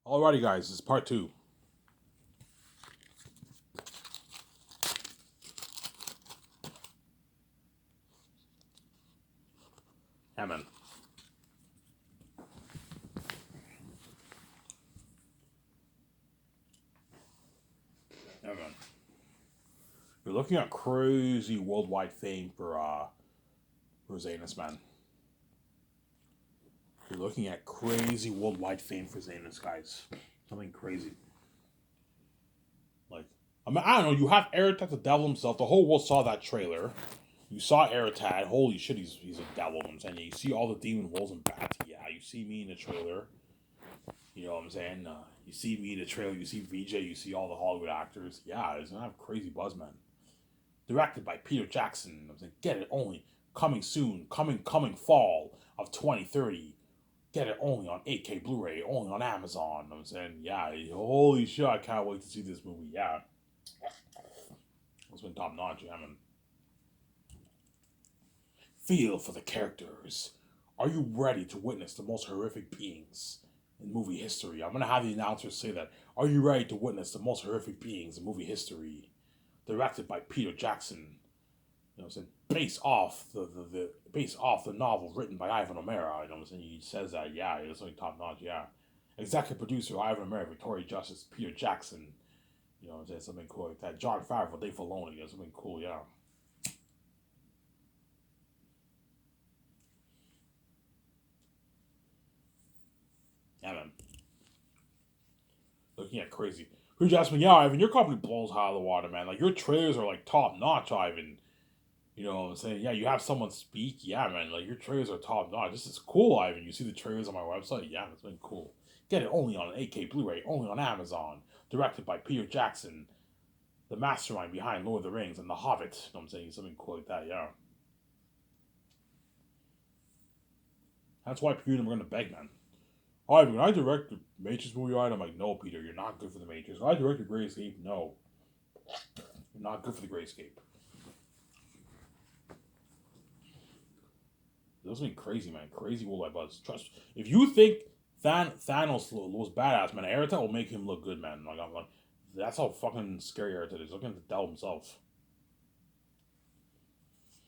Alrighty, guys, this is part two. Yeah, man. Yeah, man. You're looking at crazy worldwide fame for Zanus, man. You're looking at crazy worldwide fame for Zanus, guys. Something crazy. Like, I mean, I don't know. You have Eritad the devil himself. The whole world saw that trailer. You saw Eritad. Holy shit, he's a devil. I'm saying. You see all the demon wolves and bats. Yeah, you see me in the trailer. You know what I'm saying? You see me in the trailer. You see VJ. You see all the Hollywood actors. Yeah, it's gonna have crazy buzz, man. Directed by Peter Jackson. I'm saying, get it only coming soon, coming fall of 2030. Get it only on 8K Blu-ray, only on Amazon. I'm saying, yeah, holy shit, I can't wait to see this movie. Yeah, it's been top notch. Yeah, man. Feel for the characters. Are you ready to witness the most horrific beings in movie history? I'm gonna have the announcers say that. Are you ready to witness the most horrific beings in movie history? Directed by Peter Jackson. You know what I'm saying? Based off the novel written by Ivan O'Mara. You know what I'm saying? He says that, yeah, it's like top notch, yeah. Executive producer Ivan O'Mara, Victoria Justice, Peter Jackson. You know what I'm saying? Something cool like that. John Favreau, Dave Filoni, you know, something cool, yeah. Yeah, man. Looking at crazy. Peter Jackson, yeah, Ivan, your company blows out of the water, man. Like your trailers are like top notch, Ivan. You know what I'm saying? Yeah, you have someone speak. Yeah, man. Like your trailers are top notch. This is cool, Ivan. You see the trailers on my website? Yeah, it's been cool. Get it only on an 8K Blu-ray, only on Amazon. Directed by Peter Jackson, the mastermind behind Lord of the Rings and The Hobbit. You know what I'm saying? Something cool like that. Yeah. That's why Peter and we're gonna beg, man. Ivan, when I direct the Matrix movie, I'm like, no, Peter, you're not good for the Matrix. When I direct the Great Escape, no, you're not good for the Great Escape. Those been crazy, man. Crazy worldwide buzz. Trust. If you think Thanos was badass, man, Aerota will make him look good, man. Like, I'm like, that's how fucking scary Aerota is. Looking at the devil himself.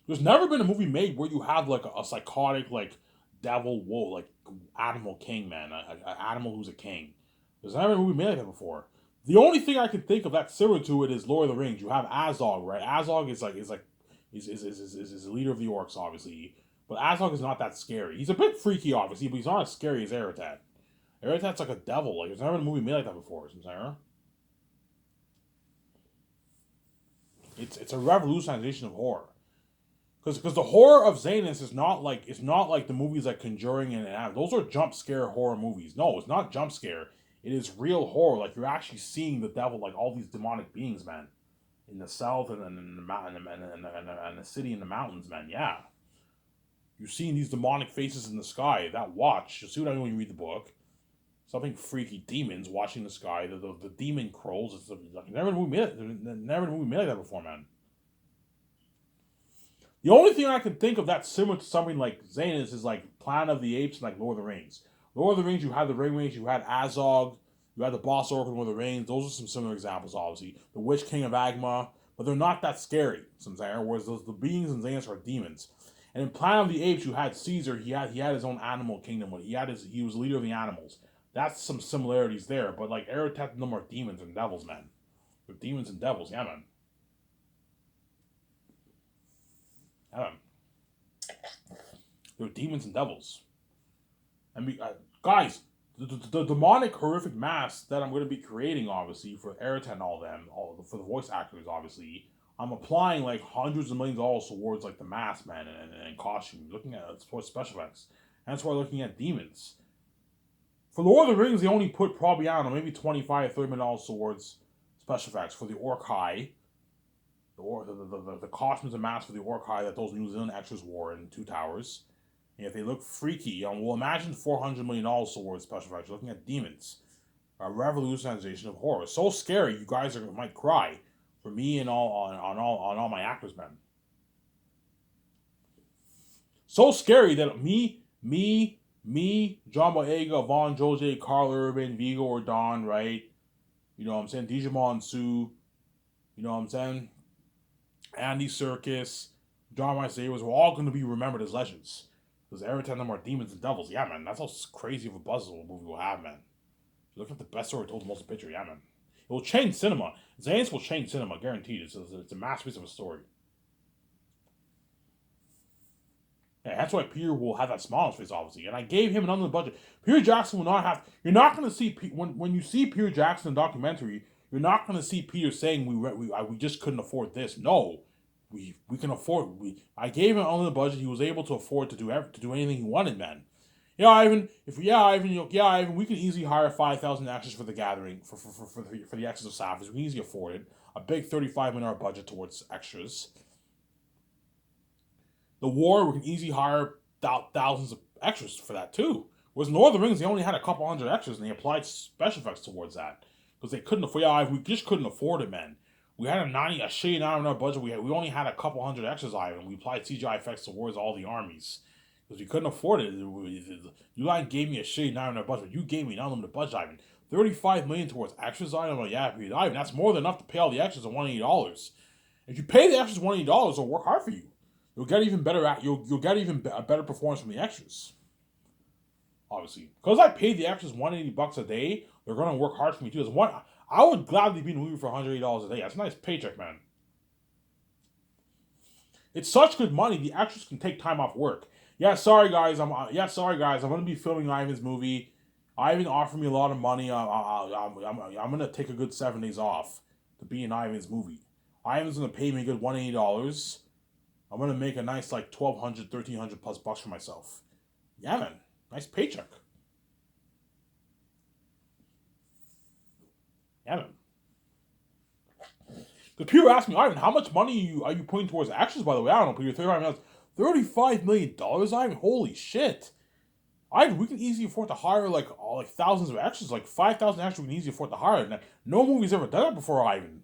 There's never been a movie made where you have like a psychotic like devil wolf like animal king, man. A animal who's a king. There's never been a movie made like that before. The only thing I can think of that's similar to it is Lord of the Rings. You have Azog, right? Azog is the leader of the orcs, obviously. But Azog is not that scary. He's a bit freaky, obviously, but he's not as scary as Eritad. Eritad's like a devil. Like there's never been a movie made like that before. Samsara. It's a revolutionization of horror. Because the horror of Zanus is not like the movies like Conjuring and those are jump scare horror movies. No, it's not jump scare. It is real horror. Like you're actually seeing the devil, like all these demonic beings, man, in the south and in the mountain and the city in the mountains, man. Yeah, you're seeing these demonic faces in the sky that watch. You see what I mean when you read the book. Something freaky demons watching the sky. The demon crows. It's like never movie made like that before, man. The only thing I can think of that's similar to something like Zanus is like Planet of the Apes and like Lord of the Rings. Lord of the Rings, you had the Ring Range, you had Azog, you had the Boss Orc in Lord of the Rings. Those are some similar examples, obviously. The Witch King of Agma, but they're not that scary. Whereas the beings in Zanus are demons. And in Planet of the Apes, you had Caesar. He had his own animal kingdom. He was the leader of the animals. That's some similarities there. But like Eretat and them are demons and devils, man. They're demons and devils, yeah, man. Yeah, man. They're demons and devils. I mean, guys, the demonic horrific mask that I'm going to be creating, obviously for Eritan and all them, for the voice actors, obviously, I'm applying like hundreds of millions of dollars towards like the mask, man, and costume. Looking at towards special effects, and that's why looking at demons. For Lord of the Rings, they only put probably I don't know maybe 25 to $30 million towards special effects for the Orcai, the costumes and masks for the Orcai that those New Zealand extras wore in Two Towers. And if they look freaky, well, imagine $400 million towards special effects. You're looking at demons, a revolutionization of horror. So scary, you guys might cry. For me and all my actors, man. So scary that me, Me, John Boyega, Von Jose, Carl Urban, Vigo Ordon, right? You know what I'm saying? Digimon Sue, you know what I'm saying? Andy Serkis, John Rice Davis, we're all going to be remembered as legends. Because every time them are demons and devils. Yeah, man, that's how crazy of a buzz the movie will have, man. Look at the best story told the most picture, yeah, man. It will change cinema. Zane's will change cinema, guaranteed. It's a masterpiece of a story. Yeah, that's why Peter will have that smile on his face, obviously. And I gave him an unlimited budget. Peter Jackson will not have. You're not going to see when you see Peter Jackson in the documentary. You're not going to see Peter saying we just couldn't afford this. No, we can afford. I gave him unlimited budget. He was able to afford to do anything he wanted, man. Yeah, Ivan. Ivan. We can easily hire 5,000 actors for the gathering for the Exes of Savage. We can easily afford it. A big $35 million budget towards extras. The War, we can easily hire thousands of extras for that too. Whereas Lord of the Rings, they only had a couple hundred extras and they applied special effects towards that because they couldn't afford. Yeah, we just couldn't afford it, man. We had a shitty $90 budget. We only had a couple hundred extras, and we applied CGI effects towards all the armies because we couldn't afford it. You gave me a shitty $90 budget. You gave me an unlimited budget, Ivan. $35 million towards extras, Ivan. Like, yeah, Ivan, that's more than enough to pay all the extras at $180. If you pay the extras $180, they'll work hard for you. You'll get even better. You'll get even a better performance from the extras. Obviously, because I paid the extras $180 a day, they're gonna work hard for me too. As one, I would gladly be in a movie for $180 a day. That's a nice paycheck, man. It's such good money. The extras can take time off work. Yeah, sorry guys. I'm gonna be filming Ivan's movie. Ivan offered me a lot of money. I'm gonna take a good 7 days off to be in Ivan's movie. Ivan's gonna pay me a good $180. I'm gonna make a nice like 1,200, 1,300 plus bucks for myself. Yeah, man, nice paycheck. Yeah, man. Because people ask me, Ivan, how much money are you putting towards actions? By the way, I don't know, Peter. $35 million, Ivan. Holy shit, Ivan. We can easily afford to hire like thousands of extras, like 5,000 extras. We can easily afford to hire. Now, no movie's ever done it before, Ivan.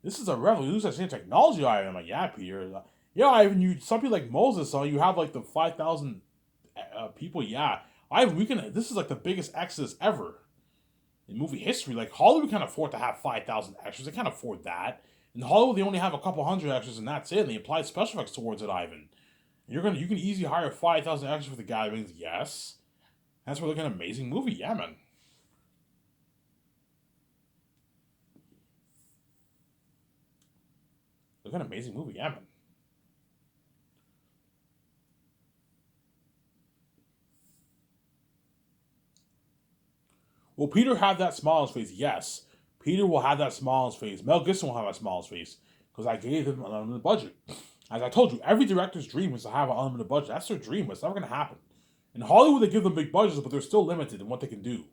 This is a revolution in technology, Ivan. I'm like, yeah, Peter. Yeah, Ivan. You something like Moses. You have like the 5,000 people. Yeah, Ivan. We can. This is like the biggest exodus ever in movie history. Like Hollywood can't afford to have 5,000 extras. They can't afford that. In Hollywood, they only have a couple hundred extras, and that's it. And they apply special effects towards it, Ivan. You can easily hire 5,000 extras for the gatherings. Yes, that's where look at an amazing movie. Yeah, man. Look at an amazing movie. Yeah, man. Will Peter have that smile on his face? Yes. Peter will have that smile on his face. Mel Gibson will have that smile on his face because I gave him an unlimited budget. As I told you, every director's dream is to have an unlimited budget. That's their dream. It's never going to happen. In Hollywood, they give them big budgets, but they're still limited in what they can do.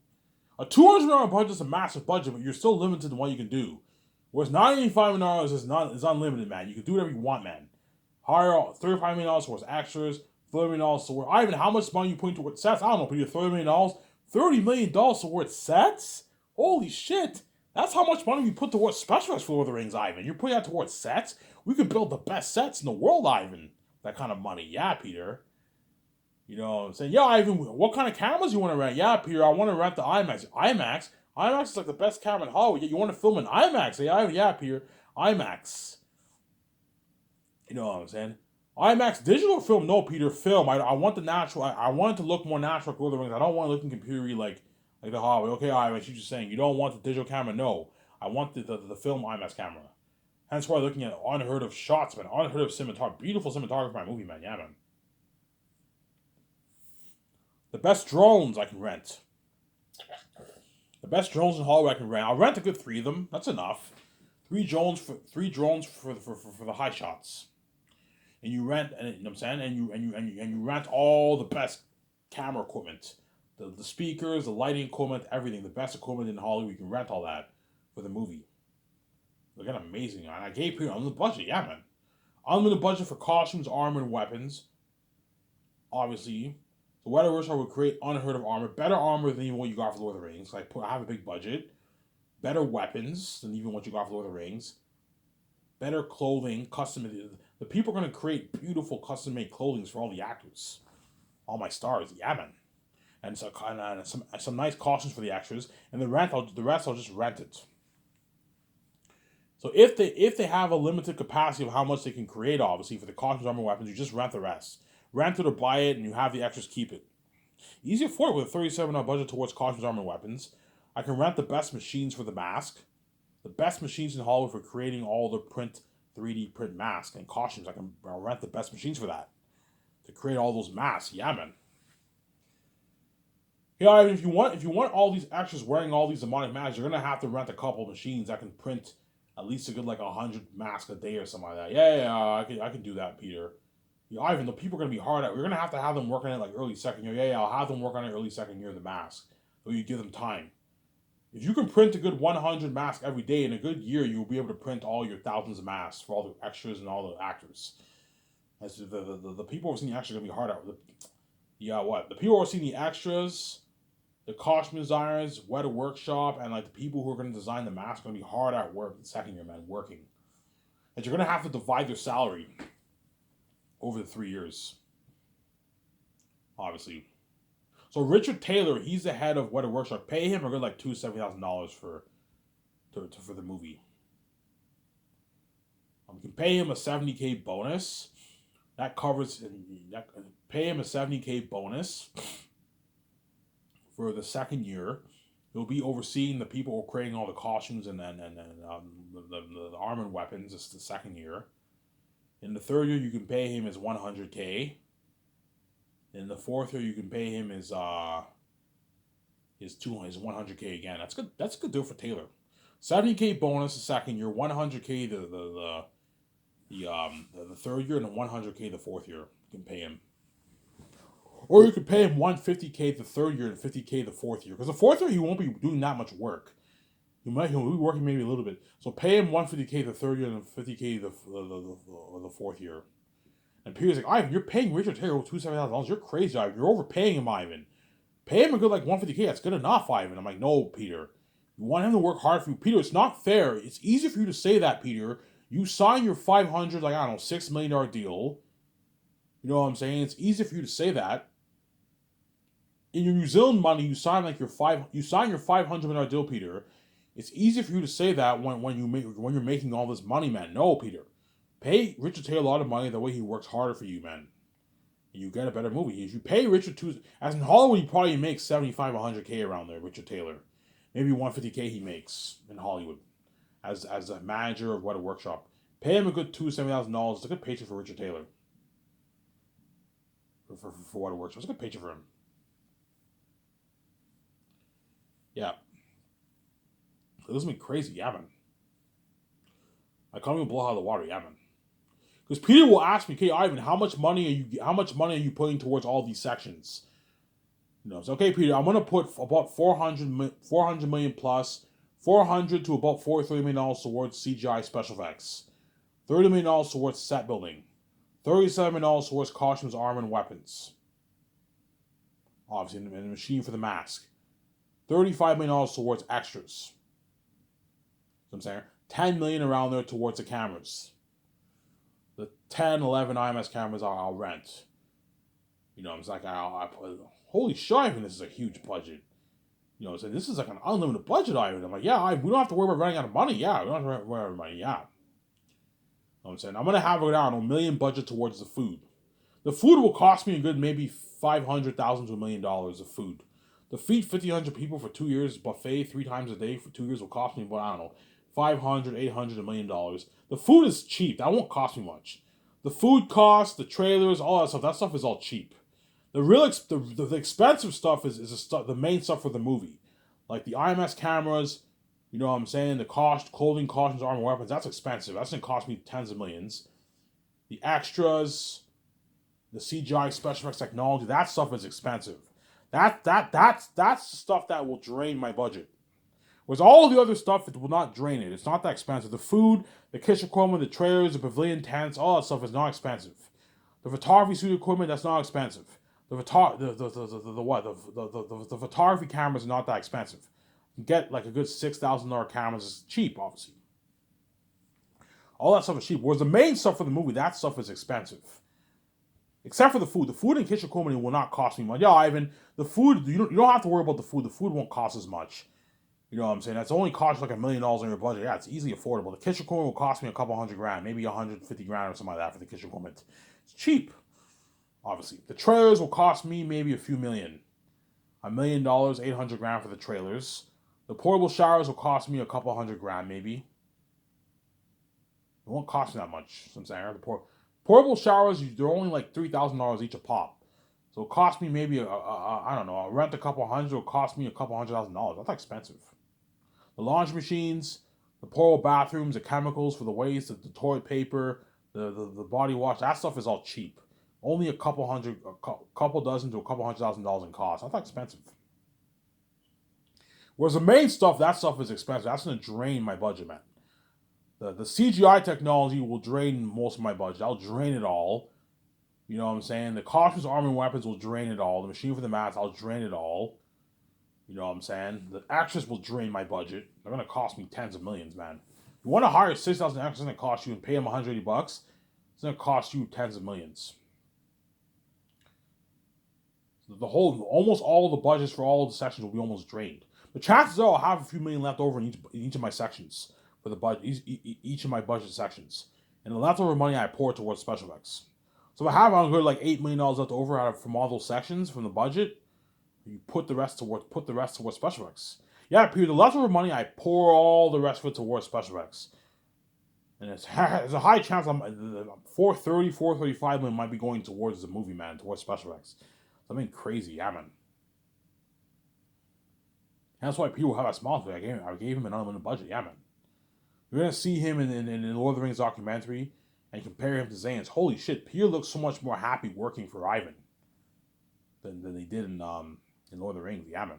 A $200 budget is a massive budget, but you're still limited in what you can do. Whereas $95 is unlimited, man. You can do whatever you want, man. Hire $35 towards extras, $30 towards. Ivan, how much money you putting towards sets? I don't know, but you're $30 million. $30 million towards sets? Holy shit! That's how much money we put towards special effects for Lord of the Rings, Ivan. You're putting that towards sets? We could build the best sets in the world, Ivan. That kind of money. Yeah, Peter. You know what I'm saying? Yeah, Ivan, what kind of cameras you want to rent? Yeah, Peter, I want to rent the IMAX. IMAX? IMAX is like the best camera in Hollywood. You want to film in IMAX? Yeah, Peter. IMAX. You know what I'm saying? IMAX digital film? No, Peter, film. I want the natural. I want it to look more natural like Lord of the Rings. I don't want it looking computery like the Hollywood. Okay, IMAX, you're just saying you don't want the digital camera. No, I want the film IMAX camera. Hence why I'm looking at unheard of shots, man. Unheard of cinematography. Beautiful cinematography for my movie, man. Yeah, man. The best drones I can rent. The best drones in Hollywood I can rent. I'll rent a good 3 of them. That's enough. Three drones for the high shots. And you rent, and you know what I'm saying, and you rent all the best camera equipment, the speakers, the lighting equipment, everything, the best equipment in Hollywood. You can rent all that for the movie. Look at amazing, and I gave people unlimited budget, yeah, man. Unlimited budget for costumes, armor, and weapons. Obviously, the Weather Workshop will create unheard of armor, better armor than even what you got for Lord of the Rings. I have a big budget, better weapons than even what you got for Lord of the Rings. Better clothing, custom. The people are going to create beautiful custom made clothing for all the actors, all my stars. Yeah, man. and some nice costumes for the extras, and the rest I'll just rent it. So if they have a limited capacity of how much they can create, obviously for the costumes, armor, weapons, you just rent the rest. Rent it or buy it, and you have the extras. Keep it. Easy to afford with a $37 budget towards costumes, armor, and weapons. I can rent the best machines for the mask, the best machines in Hollywood for creating all the 3D print masks and costumes. I'll rent the best machines for that to create all those masks. Yeah, man. Yeah, I mean, if you want all these extras wearing all these demonic masks, you're gonna have to rent a couple of machines that can print at least a good like 100 masks a day or something like that. Yeah, I can do that, Peter. Yeah, Ivan, the people are gonna be hard at. We're gonna have them work on it like early second year. Yeah, I'll have them work on it early second year of the mask. So you give them time. If you can print a good 100 masks every day in a good year, you'll be able to print all your thousands of masks for all the extras and all the actors. As the people who are seeing the extras are gonna be hard at. Yeah, what the people who are seeing the extras, the costume designers, Weta Workshop, and like the people who are going to design the mask are going to be hard at work in second year, man, working. And you're going to have to divide their salary over the 3 years, obviously. So Richard Taylor, he's the head of Weta Workshop. Pay him a good like $270,000 for the movie. You can pay him a $70K bonus. That covers. Pay him a $70K bonus for the second year. He'll be overseeing the people who are creating all the costumes and the armor and weapons. It's the second year. In the third year, you can pay him his $100K. In the fourth year, you can pay him his 100K again. That's good. That's a good deal for Taylor. $70K bonus the second year, $100K the third year, and the $100K the fourth year. You can pay him. Or you could pay him $150K the third year and $50K the fourth year. Because the fourth year, he won't be doing that much work. He'll be working maybe a little bit. So pay him $150K the third year and $50K the fourth year. And Peter's like, Ivan, you're paying Richard Taylor $270,000. You're crazy, Ivan. You're overpaying him, Ivan. Pay him a good like $150K. That's good enough, Ivan. I'm like, no, Peter. You want him to work hard for you, Peter. It's not fair. It's easy for you to say that, Peter. You sign your $6 million deal. You know what I'm saying? It's easy for you to say that. In your New Zealand money, you sign your $500 million deal, Peter. It's easy for you to say that when you're making all this money, man. No, Peter. Pay Richard Taylor a lot of money. That way he works harder for you, man. And you get a better movie. If you pay Richard as in Hollywood, he probably makes $75-100K around there. Richard Taylor, maybe $150K he makes in Hollywood as a manager of Weta Workshop. Pay him a good $270,000. It's a good paycheck for Richard Taylor. For Weta Workshop, it's a good paycheck for him. Yeah. It doesn't make crazy, yeah, man. I can't even blow out of the water, yeah, man. Because Peter will ask me, okay, Ivan, how much money are you putting towards all these sections? You know, so okay, Peter, I'm gonna put about 400 million plus, 400 to about $43 million towards CGI special effects, $30 million towards set building, $37 million towards costumes, armor, and weapons. Obviously, and the machine for the mask. $35 million towards extras. So I'm saying $10 million around there towards the cameras. The 10, 11 IMS cameras I'll rent. You know, it's like I put, holy shit, Ivan, this is a huge budget. You know, so this is like an unlimited budget, Ivan. I'm like, yeah, we don't have to worry about running out of money. Yeah, we don't have to worry about money. Yeah. You know what I'm saying? I'm gonna have around $1 million budget towards the food. The food will cost me a good maybe $500,000 to $1 million of food. To feed 1,500 people for 2 years, buffet 3 times a day for 2 years will cost me, I don't know, $500, $800, $1 million. The food is cheap. That won't cost me much. The food costs, the trailers, all that stuff is all cheap. The real the expensive stuff is the main stuff for the movie. Like the IMS cameras, you know what I'm saying? The clothing, costumes, armor, weapons, that's expensive. That's going to cost me tens of millions. The extras, the CGI special effects technology, that stuff is expensive. That's the stuff that will drain my budget. Whereas all the other stuff, it will not drain it. It's not that expensive. The food, the kitchen equipment, the trailers, the pavilion tents, all that stuff is not expensive. The photography studio equipment, that's not expensive. The photography cameras are not that expensive. You get like a good $6,000 cameras. It's cheap, obviously. All that stuff is cheap. Whereas the main stuff for the movie, that stuff is expensive. Except for the food. The food and kitchen equipment will not cost me much. Yeah, Ivan, the food, you don't have to worry about the food. The food won't cost as much. You know what I'm saying? That's only cost like $1 million on your budget. Yeah, it's easily affordable. The kitchen equipment will cost me a couple hundred grand, maybe 150 grand or something like that for the kitchen equipment. It's cheap, obviously. The trailers will cost me maybe a few million. $1 million, 800 grand for the trailers. The portable showers will cost me a couple hundred grand, maybe. It won't cost me that much. So I'm saying portable showers, they're only like $3,000 each a pop. So it cost me maybe I don't know. I'll rent a couple hundred. It'll cost me a couple $100,000. That's expensive. The laundry machines, the portable bathrooms, the chemicals for the waste, the toilet paper, the body wash. That stuff is all cheap. Only a couple dozen to a couple $100,000 in cost. That's expensive. Whereas the main stuff, that stuff is expensive. That's gonna drain my budget, man. The CGI technology will drain most of my budget. I'll drain it all. You know what I'm saying? The costumes, armor, and weapons will drain it all. The machine for the masks, I'll drain it all. You know what I'm saying? The actors will drain my budget. They're gonna cost me tens of millions, man. You want to hire 6,000 actors, it's gonna cost you and pay them $180. It's gonna cost you tens of millions. Almost all the budgets for all of the sections will be almost drained. But chances are I'll have a few million left over in each of my sections for the budget, each of my budget sections, and the leftover money I pour towards special effects. So if I have on good like $8 million left over from all those sections from the budget, you put the rest towards special effects. Yeah, Peter, the leftover money I pour all the rest of it towards special effects, and there's a high chance I'm 430, 435 million might be going towards the movie, man, towards special effects. Something crazy, yeah, man. And that's why people have a smile for me. I gave him an unlimited budget, yeah, man. You're gonna see him in Lord of the Rings documentary and compare him to Zayn's. Holy shit, Peter looks so much more happy working for Ivan than they did in Lord of the Rings, yeah, man.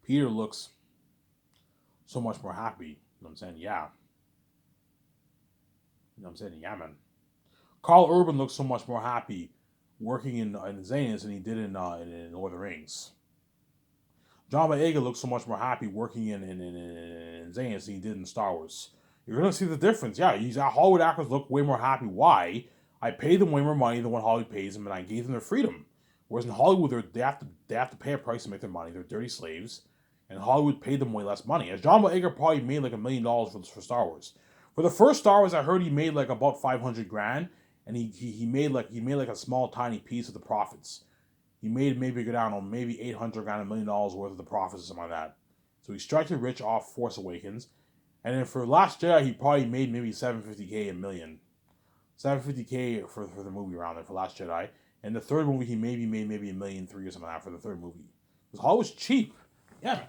Peter looks so much more happy. You know what I'm saying? Yeah. You know what I'm saying? Yeah, man. Carl Urban looks so much more happy working in Zanus than he did in Lord of the Rings. John Boyega looks so much more happy working in Zanus than he did in Star Wars. You're gonna see the difference. Yeah, Hollywood actors look way more happy. Why? I paid them way more money than what Hollywood pays them, and I gave them their freedom. Whereas in Hollywood, they have to pay a price to make their money. They're dirty slaves, and Hollywood paid them way less money. As John Boyega probably made like $1 million for Star Wars. For the first Star Wars, I heard he made like about 500 grand, and he made like a small tiny piece of the profits. He made maybe go down on maybe 800 grand, $1 million worth of the profits or something like that. So he struck it rich off Force Awakens, and then for Last Jedi, he probably made maybe 750K, a million, 750K for the movie around there for Last Jedi. And the third movie, he maybe made maybe $1.3 million or something like that for the third movie. Because Hollywood's cheap. Yeah.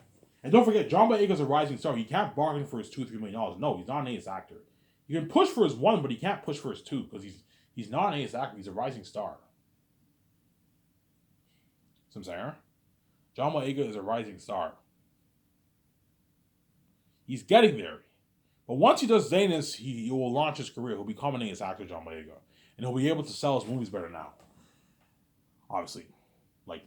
And don't forget, John Boyega's a rising star. He can't bargain for his $2-3 million. No, he's not an A-list actor. He can push for his one, but he can't push for his two because he's not an A-list actor. He's a rising star. So I'm saying, John Boyega is a rising star. He's getting there. But once he does Zanus, he will launch his career. He'll become an A-list actor, John Boyega. And he'll be able to sell his movies better now. Obviously. Like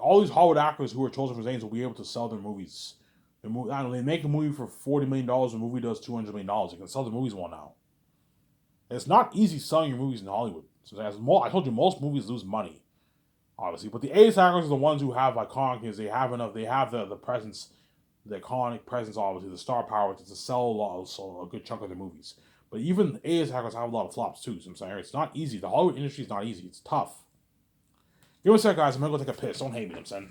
all these Hollywood actors who are chosen for Zanus will be able to sell their movies. I don't know, they make a movie for $40 million, the movie does $200 million. They can sell the movies well now. And it's not easy selling your movies in Hollywood. So I told you, most movies lose money, obviously. But the A-list actors are the ones who have iconic, because they have the presence, the iconic presence, obviously, the star power to sell a good chunk of their movies. But even A-list actors have a lot of flops too. So I'm saying, it's not easy. The Hollywood industry is not easy. It's tough. Give me a sec, guys. I'm gonna go take a piss. Don't hate me, I'm saying.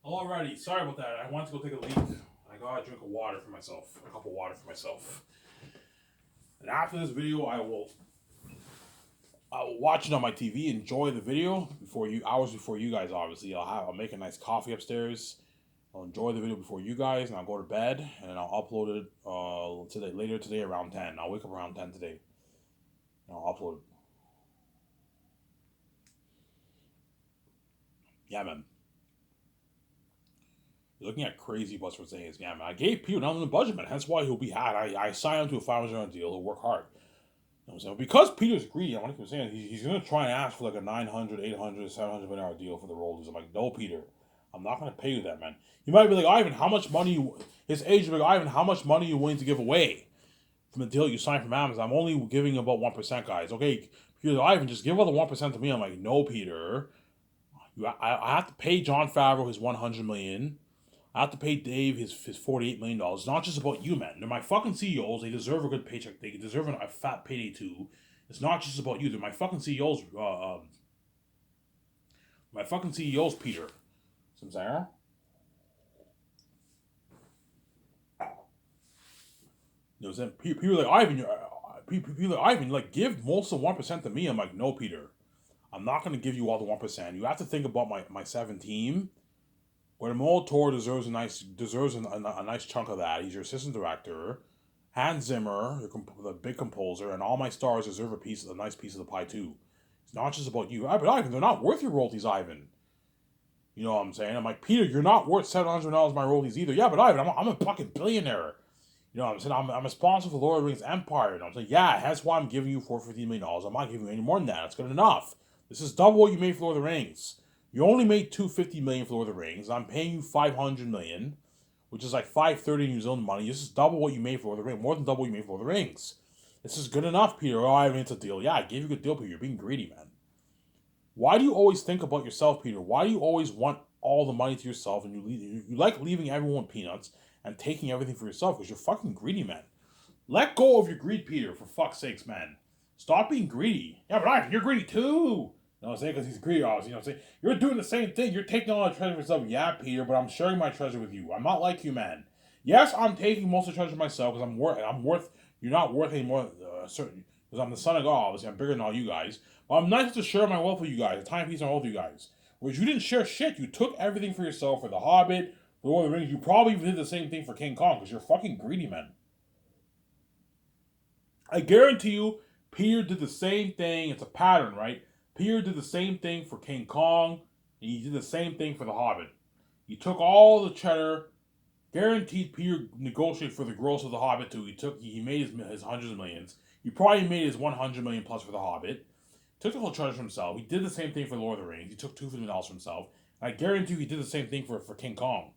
Alrighty, sorry about that. I wanted to go take a leak. I got a drink of water for myself. A cup of water for myself. And after this video, I will watch it on my TV, enjoy the video hours before you guys. Obviously, I'll make a nice coffee upstairs. I'll enjoy the video before you guys, and I'll go to bed, and I'll upload it later today around 10. I'll wake up around 10 today, and I'll upload it. Yeah, man. You're looking at crazy butts for saying, yeah, man. I gave Peter down in the budget, man. Hence why he'll be had. I signed him to a $500 deal. He'll work hard. You know what I'm saying? Because Peter's greedy, I want to keep saying he's going to try and ask for like a $900, $800, $700 million deal for the Rollies. I'm like, no, Peter. I'm not going to pay you that, man. You might be like, Ivan, how much money his agent will be like, Ivan, how much money are you willing to give away from the deal you signed from Amazon? I'm only giving about 1%, guys. Okay, Peter's like, Ivan, just give all the 1% to me. I'm like, no, Peter. I have to pay Jon Favreau his $100 million. I have to pay Dave his $48 million. It's not just about you, man. They're my fucking CEOs. They deserve a good paycheck. They deserve a fat payday too. It's not just about you. They're my fucking CEOs. My fucking CEOs, Peter. Some Sarah. You know what I'm saying? People like Ivan. People like Ivan. Like, give most of the 1% to me. I'm like, no, Peter. I'm not gonna give you all the 1%. You have to think about my 7 team. Guillermo del Toro deserves a nice chunk of that. He's your assistant director. Hans Zimmer, the big composer, and all my stars deserve a nice piece of the pie too. It's not just about you. But Ivan, they're not worth your royalties, Ivan. You know what I'm saying? I'm like, Peter, you're not worth $700 my royalties either. Yeah, but Ivan, I'm a fucking billionaire. You know what I'm saying? I'm responsible for Lord of the Rings Empire. You know what I'm saying? Yeah, that's why I'm giving you $450 million. I'm not giving you any more than that. That's good enough. This is double what you made for Lord of the Rings. You only made $250 million for Lord of the Rings. I'm paying you $500 million, which is like $530 New Zealand money. This is double what you made for Lord of the Rings. More than double what you made for Lord of the Rings. This is good enough, Peter. Oh, I mean, it's a deal. Yeah, I gave you a good deal, Peter. You're being greedy, man. Why do you always think about yourself, Peter? Why do you always want all the money to yourself, and you like leaving everyone peanuts and taking everything for yourself? Because you're fucking greedy, man. Let go of your greed, Peter. For fuck's sakes, man. Stop being greedy. Yeah, but Ivan, you're greedy too. You know what I'm saying? Because he's greedy, obviously. You know what I'm saying? You're doing the same thing. You're taking all the treasure for yourself. Yeah, Peter, but I'm sharing my treasure with you. I'm not like you, man. Yes, I'm taking most of the treasure myself because I'm worth. You're not worth any more. Certain because I'm the son of God. Obviously, I'm bigger than all you guys. But I'm nice to share my wealth with you guys. A tiny piece of my wealth with you guys. Whereas you didn't share shit. You took everything for yourself for The Hobbit, for Lord of the Rings. You probably even did the same thing for King Kong because you're fucking greedy, man. I guarantee you, Peter did the same thing. It's a pattern, right? Peter did the same thing for King Kong, and he did the same thing for The Hobbit. He took all the cheddar, guaranteed Peter negotiated for the gross of The Hobbit too. He made his hundreds of millions. He probably made his 100 million plus for The Hobbit. Took the whole treasure for himself. He did the same thing for Lord of the Rings. He took $250 million for himself. And I guarantee you he did the same thing for King Kong.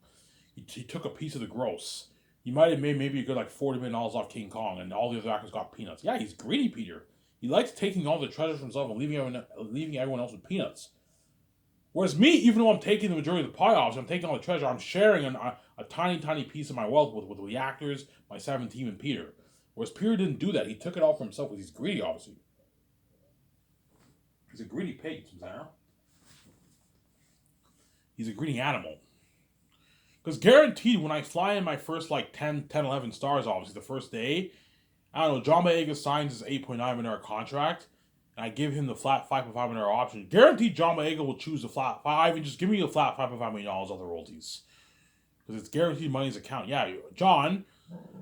He took a piece of the gross. He might have made maybe a good like $40 million off King Kong, and all the other actors got peanuts. Yeah, he's greedy, Peter. He likes taking all the treasure for himself and leaving everyone else with peanuts. Whereas me, even though I'm taking the majority of the pie off, so I'm taking all the treasure, I'm sharing a tiny piece of my wealth with the actors, my 7 team, and Peter. Whereas Peter didn't do that. He took it all for himself because he's greedy, obviously. He's a greedy pig, Sarah. He's a greedy animal. Because guaranteed, when I fly in my first like 10, 11 stars, obviously, the first day, I don't know, John Boyega signs his $8.9 million contract, and I give him the flat $5.5 million option. Guaranteed John Boyega will choose the flat $5 million. Just give me the flat $5.5 million of the royalties. Because it's guaranteed money in his account. Yeah, John,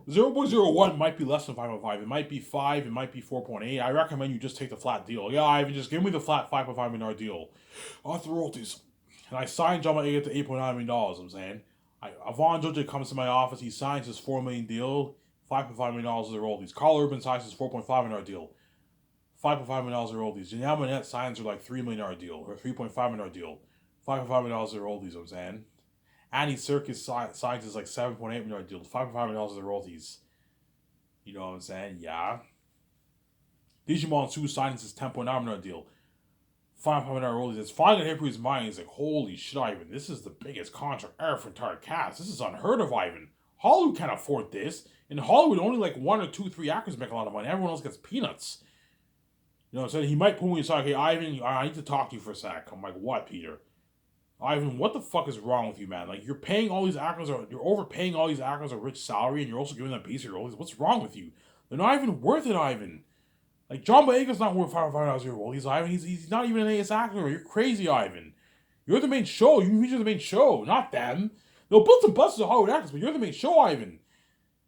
0.01 might be less than 5.5. It might be 5. It might be 4.8. I recommend you just take the flat deal. Yeah, Ivan, just give me the flat $5.5 million deal. Off the royalties. And I signed John Boyega to $8.9 million, I'm saying. Avon Jojo comes to my office. He signs his $4 million deal. $5.5 million of the royalties. Carl Urban signs his $4.5 million deal. $5.5 million of the royalties. Janelle Monáe signs her like $3 million deal. Or $3.5 million deal. $5.5 million of the royalties, I'm saying. Andy Serkis signs his like $7.8 million deal. $5.5 million of the royalties. You know what I'm saying? Yeah. Digimon Su signs his $10.9 million deal. $5.5 million royalties. It's finally hit his mind. He's like, holy shit, Ivan. This is the biggest contract ever for entire cast. This is unheard of, Ivan. Hollywood can't afford this. In Hollywood, only like 1 or 2, 3 actors make a lot of money. Everyone else gets peanuts. You know what I'm saying? He might pull me aside. Hey, Ivan, I need to talk to you for a sec. I'm like, what, Peter? Ivan, what the fuck is wrong with you, man? Like, you're paying all these actors, you're overpaying all these actors a rich salary, and you're also giving them piece of your roles. What's wrong with you? They're not even worth it, Ivan. Like, John Boyega's not worth $500 a role. Ivan. He's not even an AS actor. You're crazy, Ivan. You're the main show. You're the main show, not them. They'll put some buses of Hollywood actors, but you're the main show, Ivan.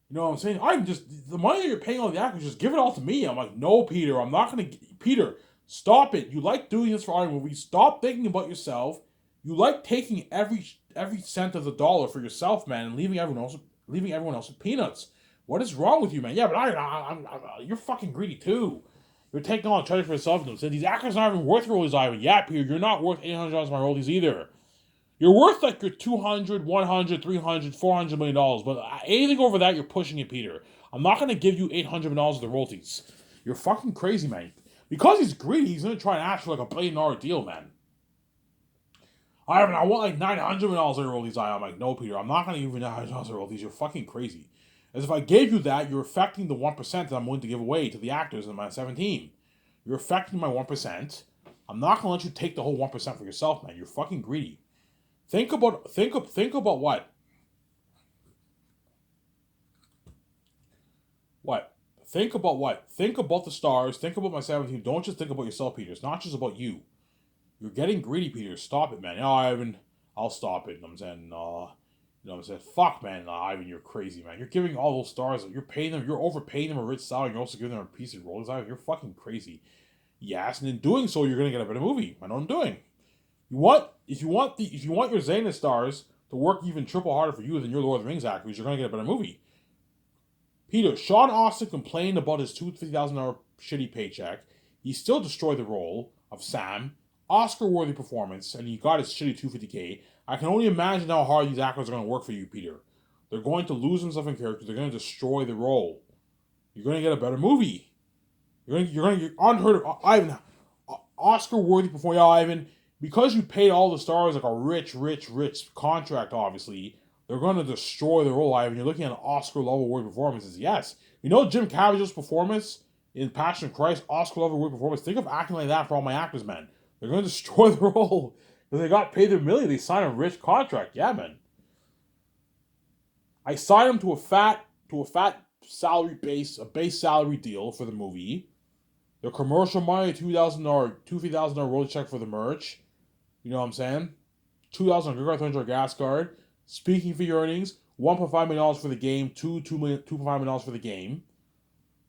You know what I'm saying? I'm just, the money that you're paying all the actors, just give it all to me. I'm like, no, Peter, I'm not going to, Peter, stop it. You like doing this for Hollywood movies. Stop thinking about yourself. You like taking every cent of the dollar for yourself, man, and leaving everyone else with peanuts. What is wrong with you, man? Yeah, but you're fucking greedy too. You're taking all the credit for yourself. And these actors aren't even worth royalties, Ivan. Yeah, Peter, you're not worth $800 my royalties either. You're worth like your 200, 100, 300, 400 million dollars, but anything over that, you're pushing it, Peter. I'm not gonna give you $800 million of the royalties. You're fucking crazy, man. Because he's greedy, he's gonna try and ask for like $1 billion deal, man. I want like $900 million of royalties. I'm like, no, Peter, I'm not gonna give you $900 million of royalties. You're fucking crazy. As if I gave you that, you're affecting the 1% that I'm willing to give away to the actors in my 17. You're affecting my 1%. I'm not gonna let you take the whole 1% for yourself, man. You're fucking greedy. Think about what? What? Think about what? Think about the stars. Think about my 17. Don't just think about yourself, Peter. It's not just about you. You're getting greedy, Peter. Stop it, man. No, Ivan, I'll stop it. You know what I'm saying? You know what I'm saying? Fuck, man. Ivan, you're crazy, man. You're giving all those stars. You're paying them. You're overpaying them a rich salary. You're also giving them a piece of roles. Ivan, you're fucking crazy. Yes, and in doing so, you're gonna get a better movie. I know what I'm doing. If you want your Xena stars to work even triple harder for you than your Lord of the Rings actors, you're gonna get a better movie. Peter, Sean Austin complained about his $2,000 shitty paycheck. He still destroyed the role of Sam, Oscar-worthy performance, and he got his shitty $250K. I can only imagine how hard these actors are gonna work for you, Peter. They're going to lose themselves in character. They're gonna destroy the role. You're gonna get a better movie. You're unheard of. Ivan, Oscar-worthy performance. Yeah, Ivan. Because you paid all the stars like a rich contract, obviously, they're going to destroy the role, Ivan. You're looking at Oscar-level worthy performances. Yes. You know Jim Caviezel's performance in Passion of Christ, Oscar-level worthy performance? Think of acting like that for all my actors, man. They're going to destroy the role. Because they got paid their million. They signed a rich contract. Yeah, man. I signed them to a fat salary a base salary deal for the movie. Their commercial money, $2,000 royalty check for the merch. You know what I'm saying? $2,000 for gas card. Speaking fee earnings, $1.5 million for the game, $2.5 million for the game.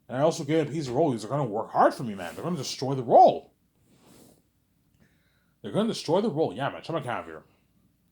And I also get a piece of royalties. They're going to work hard for me, man. They're going to destroy the role. Yeah, man. Shut my camera here.